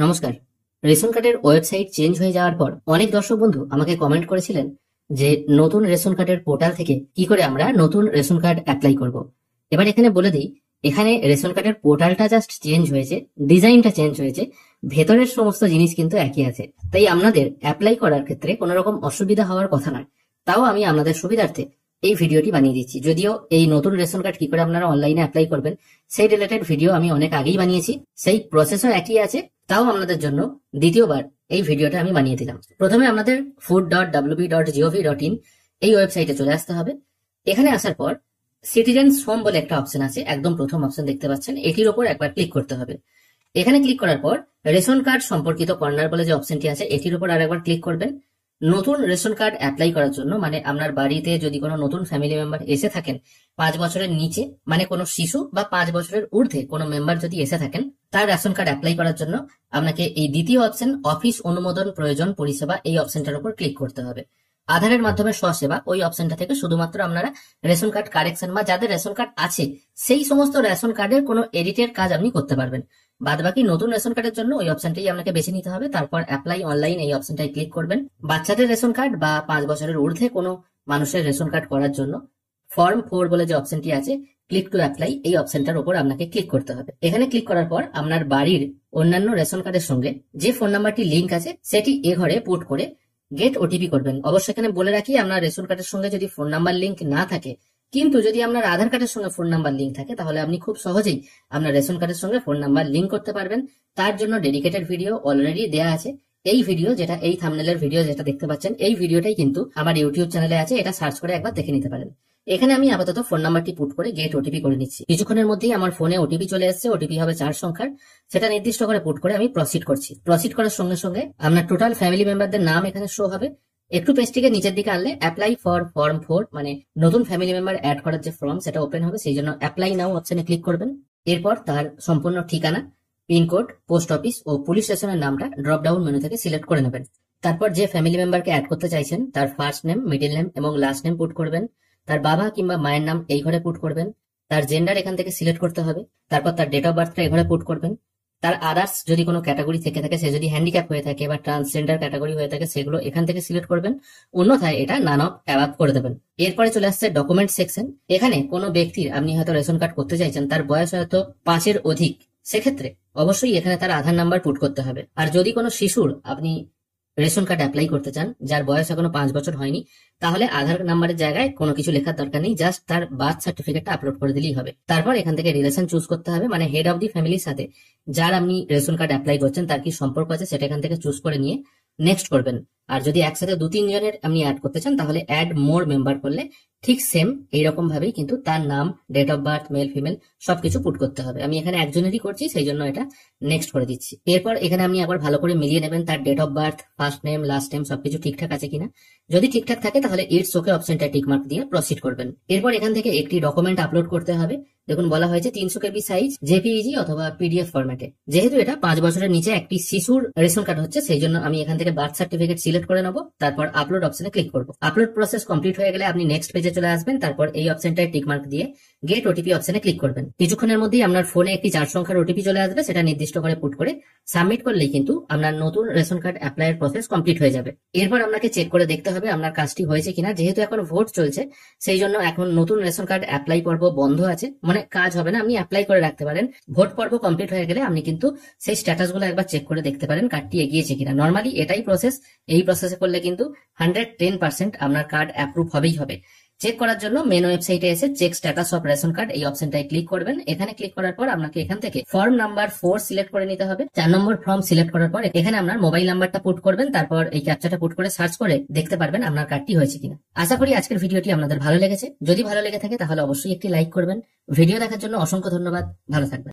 নমস্কার। রেশন কার্ডের website change হয়ে যাওয়ার পর অনেক দর্শক বন্ধু আমাকে কমেন্ট করেছিলেন যে নতুন রেশন কার্ডের পোর্টাল থেকে কি করে আমরা নতুন রেশন কার্ড অ্যাপ্লাই করব। এবার এখানে বলে দিই, এখানে রেশন কার্ডের পোর্টালটা জাস্ট চেঞ্জ হয়েছে, ডিজাইনটা চেঞ্জ হয়েছে, ভেতরের সমস্ত জিনিস কিন্তু একই আছে। তাই আপনাদের অ্যাপ্লাই করার ক্ষেত্রে কোনো রকম অসুবিধা হওয়ার কথা নয়। তাও আমি আপনাদের সুবিধার্থে এই ভিডিওটি বানিয়ে দিচ্ছি। যদিও এই নতুন রেশন কার্ড কি করে আপনারা অনলাইনে অ্যাপ্লাই করবেন সেই রিলেটেড ভিডিও আমি অনেক আগেই বানিয়েছি, সেই প্রসেসও একই আছে। তাও আপনাদের জন্য দ্বিতীয়বার এই ভিডিওটা আমি বানিয়ে দিলাম। প্রথমে আপনাদের food.wb.gov.in এই ওয়েবসাইটে চলে আসতে হবে। এখানে আসার পর সিটিজেন্স হোম বলে একটা অপশন আছে, একদম প্রথম অপশন দেখতে পাচ্ছেন, এটির উপর একবার ক্লিক করতে হবে। এখানে ক্লিক করার পর রেশন কার্ড সম্পর্কিত কর্নার বলে যে অপশনটি আছে এটির উপর আরেকবার ক্লিক করবেন। নতুন রেশন কার্ড অ্যাপ্লাই করার জন্য, মানে আপনার বাড়িতে যদি কোনো নতুন ফ্যামিলি মেম্বার এসে থাকেন 5 বছরের নিচে, মানে কোনো শিশু বা 5 বছরের ঊর্ধ্বে কোনো মেম্বার যদি এসে থাকেন, তার রেশন কার্ড অ্যাপ্লাই করার জন্য আপনাকে এই দ্বিতীয় অপশন অফিস অনুমোদন প্রয়োজন পরিষেবা এই অপশনটার উপর ক্লিক করতে হবে। আধারের মাধ্যমে স্বসেবা ওই অপশনটা থেকে শুধুমাত্র আপনারা রেশন কার্ড কারেকশন বা যাদের রেশন কার্ড আছে সেই সমস্ত রেশন কার্ডের কোনো এডিটের কাজ আপনি করতে পারবেন। বাদবাকি নতুন রেশন কার্ডের জন্য ওই অপশনটাই আপনাকে বেছে নিতে হবে। তারপর অ্যাপ্লাই অনলাইন এই অপশনটায় ক্লিক করবেন। বাচ্চাদের রেশন কার্ড বা 5 বছরের ঊর্ধ্বে কোনো মানুষের রেশন কার্ড করার জন্য ফর্ম 4 বলে যে অপশনটি আছে, ক্লিক টু অ্যাপ্লাই এই অপশনটার উপর আপনাকে ক্লিক করতে হবে। এখানে ক্লিক করার পর আপনার বাড়ির অন্যান্য রেশন কার্ডের সঙ্গে যে ফোন নাম্বারটি লিঙ্ক আছে সেটি এ ঘরে পুট করে গেট ওটিপি করবেন। অবশ্যই এখানে বলে রাখি, আপনার রেশন কার্ডের সঙ্গে যদি ফোন নাম্বার লিঙ্ক না থাকে, কিন্তু যদি আপনার আধার কার্ডের সঙ্গে ফোন নাম্বার লিঙ্ক থাকে, তাহলে আপনি খুব সহজেই আপনার রেশন কার্ডের সঙ্গে ফোন নাম্বার লিঙ্ক করতে পারবেন। তার জন্য ডেডিকেটেড ভিডিও অলরেডি দেওয়া আছে। এই ভিডিও যেটা, এই থাম্বনেলের ভিডিও যেটা দেখতে পাচ্ছেন, এই ভিডিওটাই কিন্তু আমার ইউটিউব চ্যানেলে আছে, এটা সার্চ করে একবার দেখে নিতে পারেন। এখানে আমি আপাতত ফোন নাম্বারটি পুট করে গেট ওটিপি করে নিচ্ছি। কিছুক্ষণের মধ্যেই আমার ফোনে ওটিপি চলে এসেছে। ওটিপি হবে 4 সংখ্যার, সেটা নির্দিষ্ট করে পুট করে আমি প্রসিড করছি। প্রসিড করার সঙ্গে সঙ্গে আপনার টোটাল ফ্যামিলি মেম্বারদের নাম এখানে শো হবে। একটু পেজটিকে নিচের দিকে আনলে অ্যাপ্লাই ফর ফর্ম 4, মানে নতুন ফ্যামিলি মেম্বার অ্যাড করার যে ফর্ম সেটা ওপেন হবে, সেই জন্য অ্যাপ্লাই নাও অপশনে ক্লিক করবেন। এরপর তার সম্পূর্ণ ঠিকানা, পিনকোড, পোস্ট অফিস ও পুলিশ স্টেশনের নামটা ড্রপ ডাউন মেনু থেকে সিলেক্ট করে নেবেন। তারপর যে ফ্যামিলি মেম্বারকে অ্যাড করতে চাইছেন তার ফার্স্ট নেম, মিডল নেম এবং লাস্ট নেম পুট করবেন। তার বাবা কিংবা মায়ের নাম এই ঘরে পুট করবেন। তার জেন্ডার এখান থেকে সিলেক্ট করতে হবে। তারপর তার ডেট অফ বার্থটা এই ঘরে পুট করবেন। তার আদার্স যদি কোনো ক্যাটাগরি থেকে থাকে, সে যদি হ্যান্ডিক্যাপ হয়ে থাকে বা ট্রান্সজেন্ডার ক্যাটাগরি হয়ে থাকে, সেগুলো এখান থেকে সিলেক্ট করবেন। অন্যথায় এটা নান অফ অ্যাভাব করে দেবেন। এরপরে চলে আসছে ডকুমেন্ট সেকশন। এখানে কোনো ব্যক্তির, আপনি হয়তো রেশন কার্ড করতে চাইছেন, তার বয়স হয়তো 5-এর অধিক, সেক্ষেত্রে অবশ্যই এখানে তার আধার নাম্বার পুট করতে হবে। আর যদি কোনো শিশুর আপনি রেশন কার্ড অ্যাপ্লাই করতে চান যার বয়স এখনো 5 বছর হয়নি, তাহলে আধার নাম্বারের জায়গায় কোনো কিছু লেখার দরকার নেই, জাস্ট তার বার্থ সার্টিফিকেটটা আপলোড করে দিলেই হবে। তারপর এখান থেকে রিলেশন চুজ করতে হবে, মানে হেড অফ দি ফ্যামিলির সাথে যার আপনি রেশন কার্ড অ্যাপ্লাই করছেন তার কি সম্পর্ক আছে সেটা এখান থেকে চুজ করে নিয়ে নেক্সট করবেন। আর যদি একসাথে 2-3 জনের আপনি অ্যাড করতে চান তাহলে অ্যাড মোর মেম্বার করলে ঠিক সেম এইরকম ভাবেই কিন্তু তার নাম, date of birth, male female সবকিছু পুট করতে হবে। আমি এখানে একজনেরই করছি, সেই জন্য এটা নেক্সট করে দিচ্ছি। এরপর এখানে আপনি একবার ভালো করে মিলিয়ে নেবেন তার date of birth, first name, last name সবকিছু ঠিকঠাক আছে কিনা। যদি ঠিকঠাক থাকে তাহলে ইটস ওকে অপশনটা টিক মার্ক দিয়ে প্রসিড করবেন। এরপর এখান থেকে একটি ডকুমেন্ট আপলোড করতে হবে। দেখুন বলা হয়েছে 300 KB সাইজ, জেপিইজি অথবা পিডিএফ ফরম্যাটে। যেহেতু এটা 5 বছরের নিচে একটি শিশুর রেশন কার্ড হচ্ছে, সেই জন্য আমি এখান থেকে বার্থ সার্টিফিকেট সিলেক্ট করে নেবো। তারপর আপলোড অপশনে ক্লিক করবো। আপলোড প্রসেস কমপ্লিট হয়ে গেলে আপনি নেক্সট পেজে চলে আসবেন। তারপর এই অপশনটায় টিক মার্ক দিয়ে গেট ওটিপি অপশনে ক্লিক করবেন। কিছুক্ষণের মধ্যেই আপনার ফোনে একটি 4 সংখ্যার ওটিপি চলে আসবে, সেটা নির্দিষ্ট করে পুট করে সাবমিট করলেই কিন্তু আপনার নতুন রেশন কার্ড অ্যাপ্লাইয়ের প্রসেস কমপ্লিট হয়ে যাবে। এরপর আপনাকে চেক করে দেখতে হবে আপনার কাজটি হয়েছে কিনা। যেহেতু এখন ভোট চলছে, সেই জন্য এখন নতুন রেশন কার্ড অ্যাপ্লাই পর্ব বন্ধ আছে, মানে কাজ হবে না, আপনি অ্যাপ্লাই করে রাখতে পারেন। ভোট পর্ব কমপ্লিট হয়ে গেলে আপনি কিন্তু সেই স্ট্যাটাসগুলো একবার চেক করে দেখতে পারেন কার্ডটি এগিয়েছে কিনা। নর্মালি এটাই প্রসেস, এই প্রসেসে করলে কিন্তু 110% আপনার কার্ড অ্যাপ্রুভ হবেই হবে। চেক করার জন্য মেন ওয়েবসাইটে এসে check status of ration card এই অপশনটায় ক্লিক করবেন। এখানে ক্লিক করার পর আপনাকে এখান থেকে ফর্ম নাম্বার 4 সিলেক্ট করে নিতে হবে। 4 নম্বর ফর্ম সিলেক্ট করার পর এখানে আপনার মোবাইল নাম্বারটা পুট করবেন। তারপর এই ক্যাপচাটা পুট করে সার্চ করে দেখতে পারবেন আপনার কার্ডটি হয়েছে কিনা। আশা করি আজকের ভিডিওটি আপনাদের ভালো লেগেছে। যদি ভালো লেগে থাকে তাহলে অবশ্যই একটি লাইক করবেন। ভিডিও দেখার জন্য অসংখ্য ধন্যবাদ। ভালো থাকবেন।